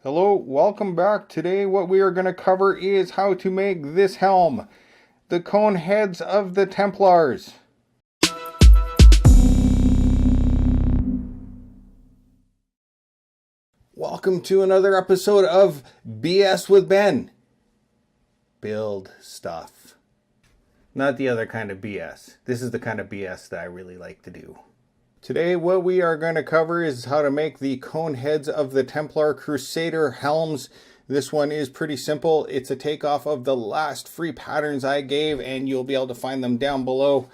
Hello, welcome back. Today what we are going to cover is how to make this helm, the cone heads of the Templars. Welcome to another episode of BS with Ben. Build stuff. Not the other kind of BS. This is the kind of BS that I really like to do. Today what we are going to cover is how to make the cone heads of the Templar Crusader helms. This one is pretty simple. It's a takeoff of the last free patterns I gave, and you'll be able to find them down below.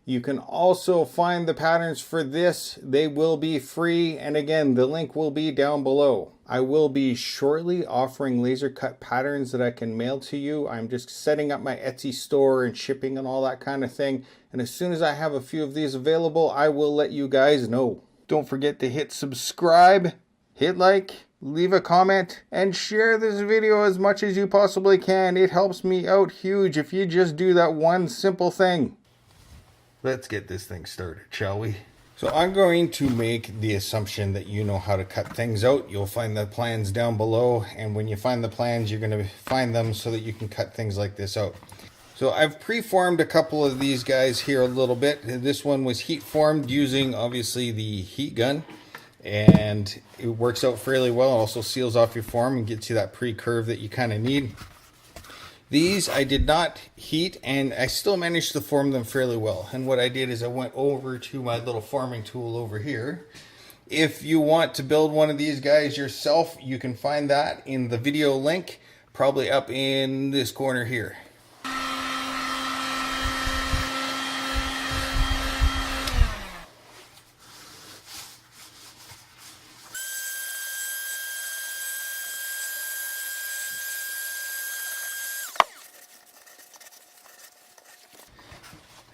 You can also find the patterns for this. They will be free, and again, the link will be down below. I will be shortly offering laser cut patterns that I can mail to you. I'm just setting up my Etsy store and shipping and all that kind of thing. And as soon as I have a few of these available, I will let you guys know. Don't forget to hit subscribe, hit like, leave a comment, and share this video as much as you possibly can. It helps me out huge if you just do that one simple thing. Let's get this thing started, shall we? So I'm going to make the assumption that you know how to cut things out. You'll find the plans down below, and when you find the plans, you're going to find them so that you can cut things like this out. So I've preformed a couple of these guys here a little bit. This one was heat formed using obviously the heat gun, and it works out fairly well. It also seals off your form and gets you that pre-curve that you kind of need. These I did not heat, and I still managed to form them fairly well. And what I did is I went over to my little forming tool over here. If you want to build one of these guys yourself, you can find that in the video link, probably up in this corner here.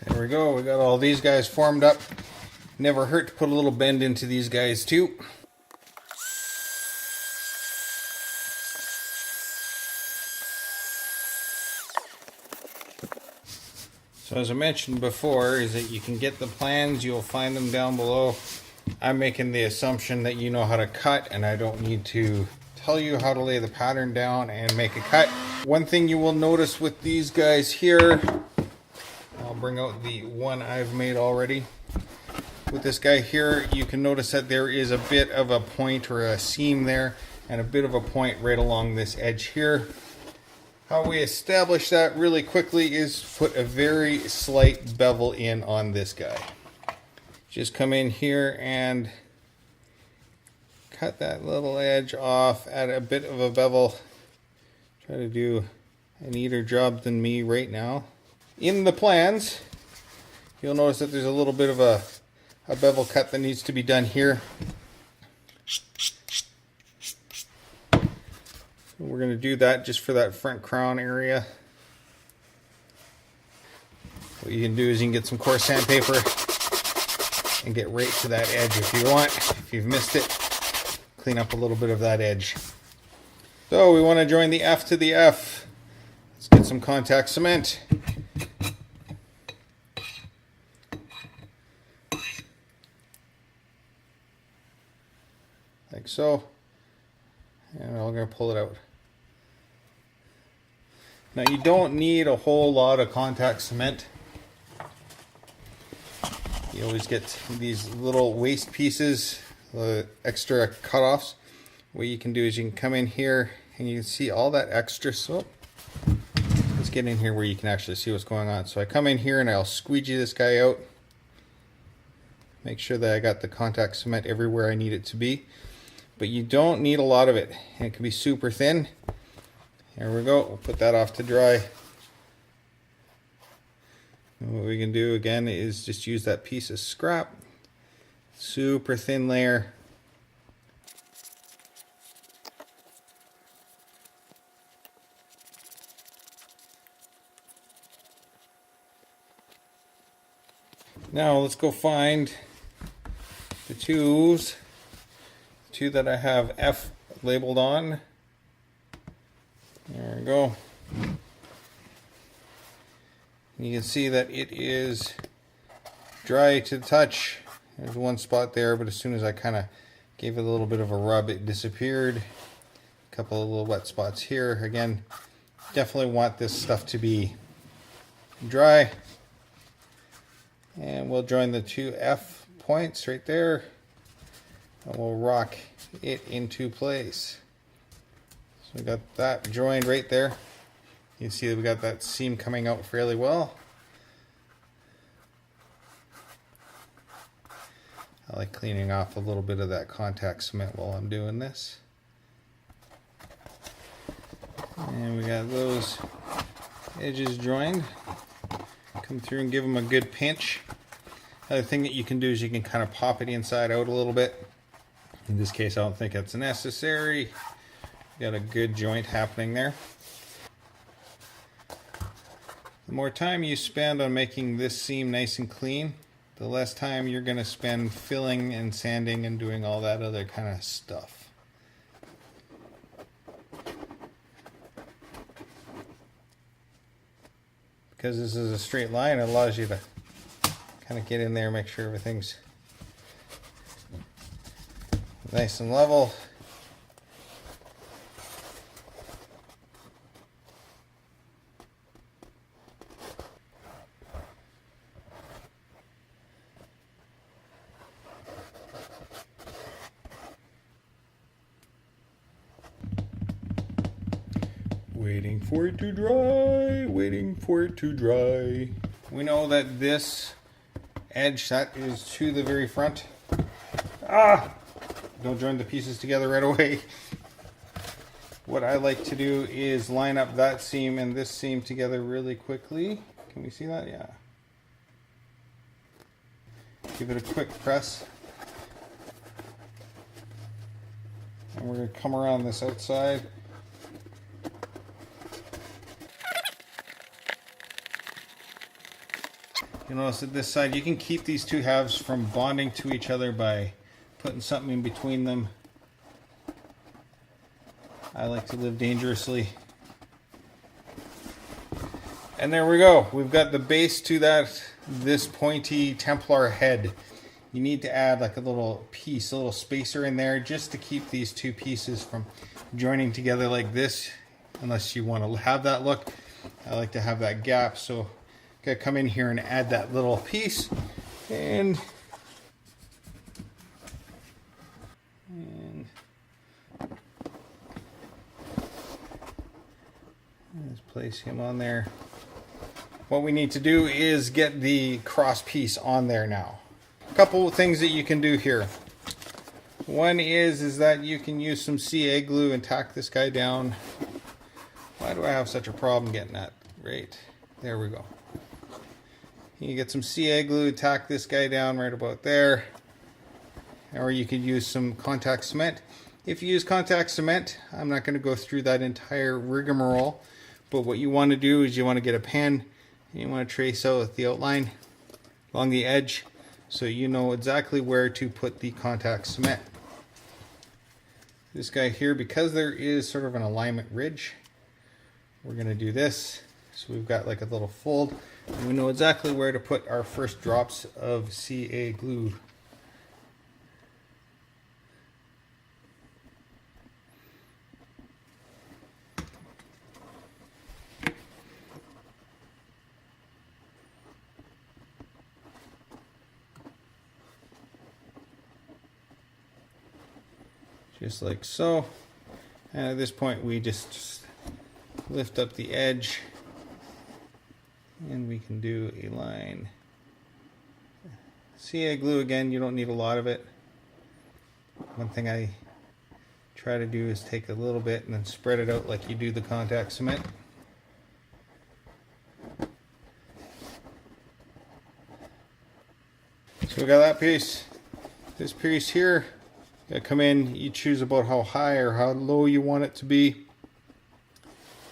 There we go, we got all these guys formed up. Never hurt to put a little bend into these guys too. So as I mentioned before, is that you can get the plans, you'll find them down below. I'm making the assumption that you know how to cut, and I don't need to tell you how to lay the pattern down and make a cut. One thing you will notice with these guys here, I'll bring out the one I've made already. With this guy here, you can notice that there is a bit of a point or a seam there, and a bit of a point right along this edge here. How we establish that really quickly is put a very slight bevel in on this guy. Just come in here and cut that little edge off, add a bit of a bevel. Try to do a neater job than me right now. In the plans, you'll notice that there's a little bit of a bevel cut that needs to be done here. So we're going to do that just for that front crown area. What you can do is you can get some coarse sandpaper and get right to that edge if you want. If you've missed it, clean up a little bit of that edge. So we want to join the F to the F. Let's get some contact cement. Like so, and I'm going to pull it out. Now you don't need a whole lot of contact cement. You always get these little waste pieces, extra cutoffs. What you can do is you can come in here and you can see all that extra soap. Let's get in here where you can actually see what's going on. So I come in here and I'll squeegee this guy out. Make sure that I got the contact cement everywhere I need it to be. But you don't need a lot of it. And it can be super thin. There we go. We'll put that off to dry. And what we can do again is just use that piece of scrap. Super thin layer. Now let's go find the two that I have F labeled on. There we go. You can see that it is dry to the touch. There's one spot there, but as soon as I kind of gave it a little bit of a rub, it disappeared. couple of little wet spots here. Again, definitely want this stuff to be dry. And we'll join the two F points right there, and we'll rock it into place. So we got that joined right there. You can see that we got that seam coming out fairly well. I like cleaning off a little bit of that contact cement while I'm doing this. And we got those edges joined. Come through and give them a good pinch. Other thing that you can do is you can kind of pop it inside out a little bit. In this case, I don't think that's necessary. Got a good joint happening there. The more time you spend on making this seam nice and clean, the less time you're going to spend filling and sanding and doing all that other kind of stuff. Because this is a straight line, it allows you to kind of get in there and make sure everything's nice and level. Waiting for it to dry, waiting for it to dry. We know that this edge, that is to the very front. Don't join the pieces together right away. What I like to do is line up that seam and this seam together really quickly. Can we see that? Yeah. Give it a quick press. And we're going to come around this outside. You'll notice that this side, you can keep these two halves from bonding to each other by putting something in between them. I like to live dangerously. And there we go. We've got the base to this pointy Templar head. You need to add like a little piece, a little spacer in there just to keep these two pieces from joining together like this, unless you want to have that look. I like to have that gap, so gotta come in here and add that little piece and let's place him on there. What we need to do is get the cross piece on there now. A couple of things that you can do here. One is that you can use some CA glue and tack this guy down. Why do I have such a problem getting that? Right, there we go. You get some CA glue, tack this guy down right about there. Or you could use some contact cement. If you use contact cement, I'm not going to go through that entire rigmarole. But what you want to do is you want to get a pen and you want to trace out the outline along the edge so you know exactly where to put the contact cement. This guy here, because there is sort of an alignment ridge, we're going to do this. So we've got like a little fold. And we know exactly where to put our first drops of CA glue. Just like so. And at this point we just lift up the edge. And we can do a line. CA glue, again, you don't need a lot of it. One thing I try to do is take a little bit and then spread it out like you do the contact cement. So we got that piece. This piece here, you gotta come in, you choose about how high or how low you want it to be. In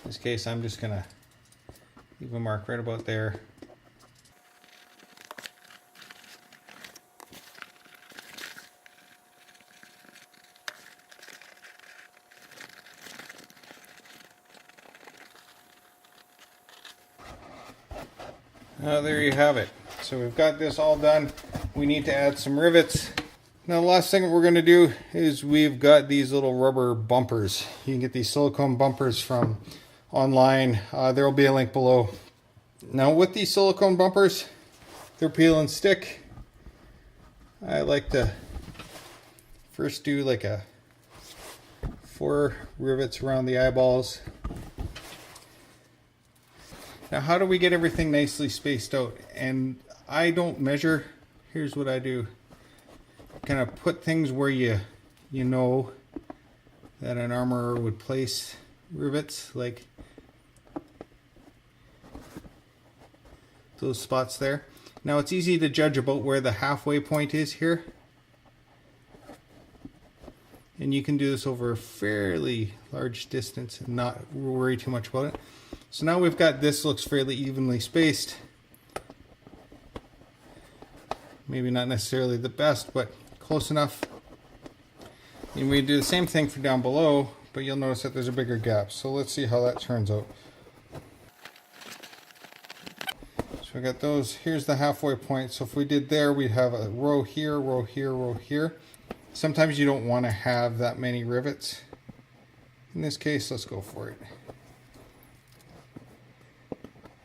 this case, I'm just gonna leave a mark right about there. There you have it. So we've got this all done. We need to add some rivets. Now the last thing we're going to do is we've got these little rubber bumpers. You can get these silicone bumpers from online. There will be a link below. Now with these silicone bumpers, they're peel and stick. I like to first do like a 4 rivets around the eyeballs. Now how do we get everything nicely spaced out? And I don't measure. Here's what I do. Kind of put things where you know that an armorer would place rivets, like those spots there. Now it's easy to judge about where the halfway point is here, and you can do this over a fairly large distance and not worry too much about it. So now we've got this, looks fairly evenly spaced. Maybe not necessarily the best, but close enough. And we do the same thing for down below, but you'll notice that there's a bigger gap. So let's see how that turns out. So we got those. Here's the halfway point. So if we did there, we'd have a row here, row here, row here. Sometimes you don't want to have that many rivets. In this case, let's go for it.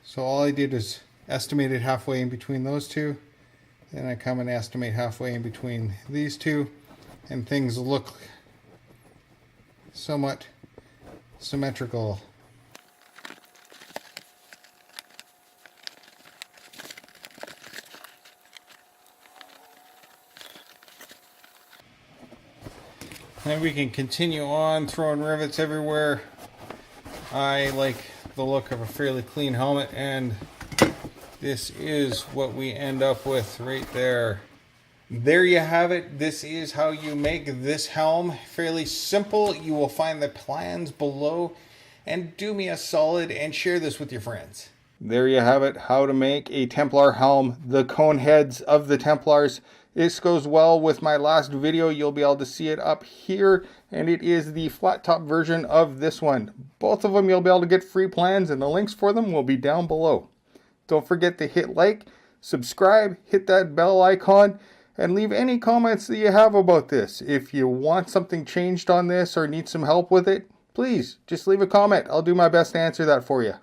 So all I did is estimated halfway in between those two. Then I come and estimate halfway in between these two, and things look somewhat symmetrical. And we can continue on throwing rivets everywhere. I like the look of a fairly clean helmet, and this is what we end up with right there. There you have it. This is how you make this helm. Fairly simple. You will find the plans below. And do me a solid and share this with your friends. There you have it. How to make a Templar helm. The cone heads of the Templars. This goes well with my last video. You'll be able to see it up here. And it is the flat top version of this one. Both of them you'll be able to get free plans, and the links for them will be down below. Don't forget to hit like, subscribe, hit that bell icon, and leave any comments that you have about this. If you want something changed on this or need some help with it, please just leave a comment. I'll do my best to answer that for you.